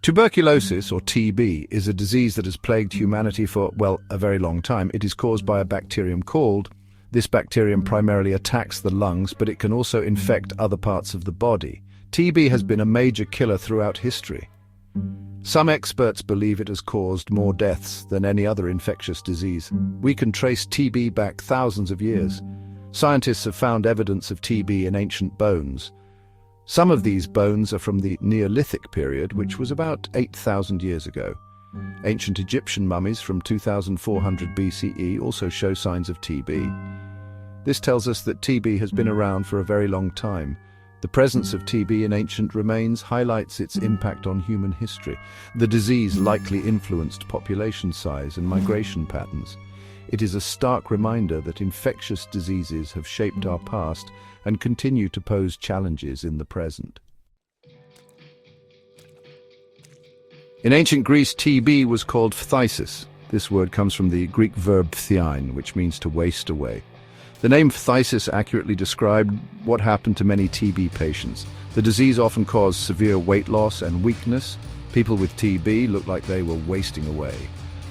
Tuberculosis, or TB, is a disease that has plagued humanity for, well, a very long time. It is caused by a bacterium called. This bacterium primarily attacks the lungs, but it can also infect other parts of the body. TB has been a major killer throughout history. Some experts believe it has caused more deaths than any other infectious disease. We can trace TB back thousands of years. Scientists have found evidence of TB in ancient bones. Some of these bones are from the Neolithic period, which was about 8,000 years ago. Ancient Egyptian mummies from 2400 BCE also show signs of TB. This tells us that TB has been around for a very long time. The presence of TB in ancient remains highlights its impact on human history. The disease likely influenced population size and migration patterns. It is a stark reminder that infectious diseases have shaped our past and continue to pose challenges in the present. In ancient Greece, TB was called phtisis. This word comes from the Greek verb phthein, which means to waste away. The name phtisis accurately described what happened to many TB patients. The disease often caused severe weight loss and weakness. People with TB looked like they were wasting away.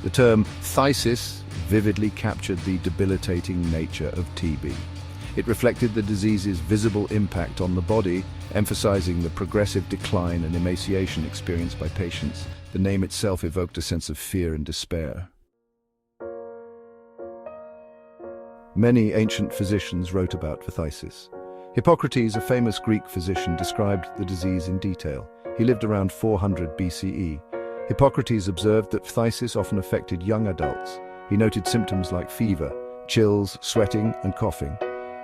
The term phtisis vividly captured the debilitating nature of TB. It reflected the disease's visible impact on the body, emphasizing the progressive decline and emaciation experienced by patients. The name itself evoked a sense of fear and despair. Many ancient physicians wrote about phtisis. Hippocrates, a famous Greek physician, described the disease in detail. He lived around 400 BCE. Hippocrates observed that phtisis often affected young adults. He noted symptoms like fever, chills, sweating, and coughing.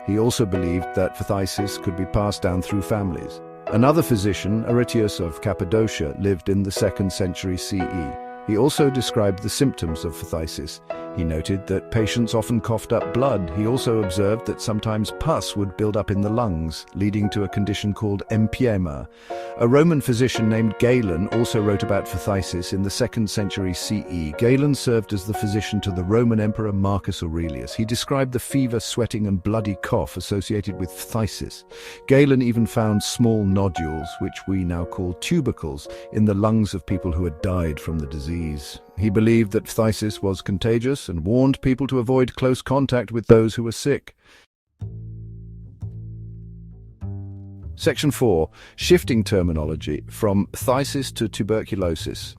He also believed that phtisis could be passed down through families. Another physician, Aretius of Cappadocia, lived in the 2nd century CE. He also described the symptoms of phtisis. He noted that patients often coughed up blood. He also observed that sometimes pus would build up in the lungs, leading to a condition called empyema. A Roman physician named Galen also wrote about phtisis in the 2nd century CE. Galen served as the physician to the Roman Emperor Marcus Aurelius. He described the fever, sweating, and bloody cough associated with phtisis. Galen even found small nodules, which we now call tubercles, in the lungs of people who had died from the disease. He believed that phtisis was contagious and warned people to avoid close contact with those who were sick. Section 4. Shifting terminology from phtisis to tuberculosis.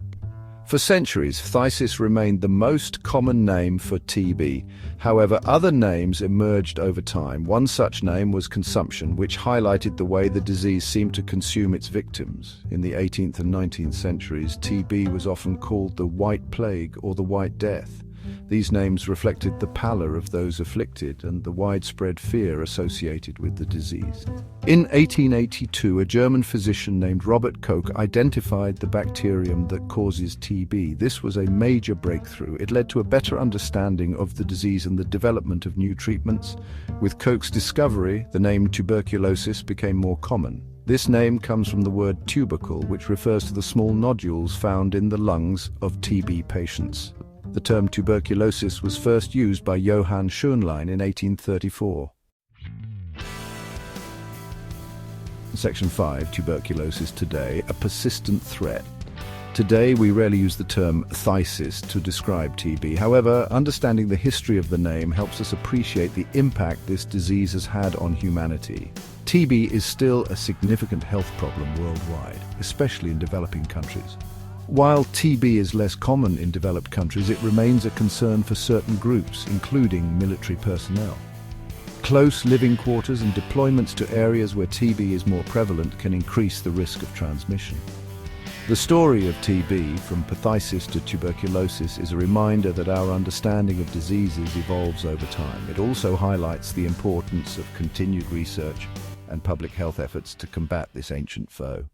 For centuries, phtisis remained the most common name for TB. However, other names emerged over time. One such name was consumption, which highlighted the way the disease seemed to consume its victims. In the 18th and 19th centuries, TB was often called the White Plague or the White Death. These names reflected the pallor of those afflicted and the widespread fear associated with the disease. In 1882, a German physician named Robert Koch identified the bacterium that causes TB. This was a major breakthrough. It led to a better understanding of the disease and the development of new treatments. With Koch's discovery, the name tuberculosis became more common. This name comes from the word tubercle, which refers to the small nodules found in the lungs of TB patients. The term tuberculosis was first used by Johann Schönlein in 1834. Section 5. Tuberculosis today, a persistent threat. Today, we rarely use the term phtisis to describe TB. However, understanding the history of the name helps us appreciate the impact this disease has had on humanity. TB is still a significant health problem worldwide, especially in developing countries. While TB is less common in developed countries, it remains a concern for certain groups, including military personnel. Close living quarters and deployments to areas where TB is more prevalent can increase the risk of transmission. The story of TB, from phtisis to tuberculosis, is a reminder that our understanding of diseases evolves over time. It also highlights the importance of continued research and public health efforts to combat this ancient foe.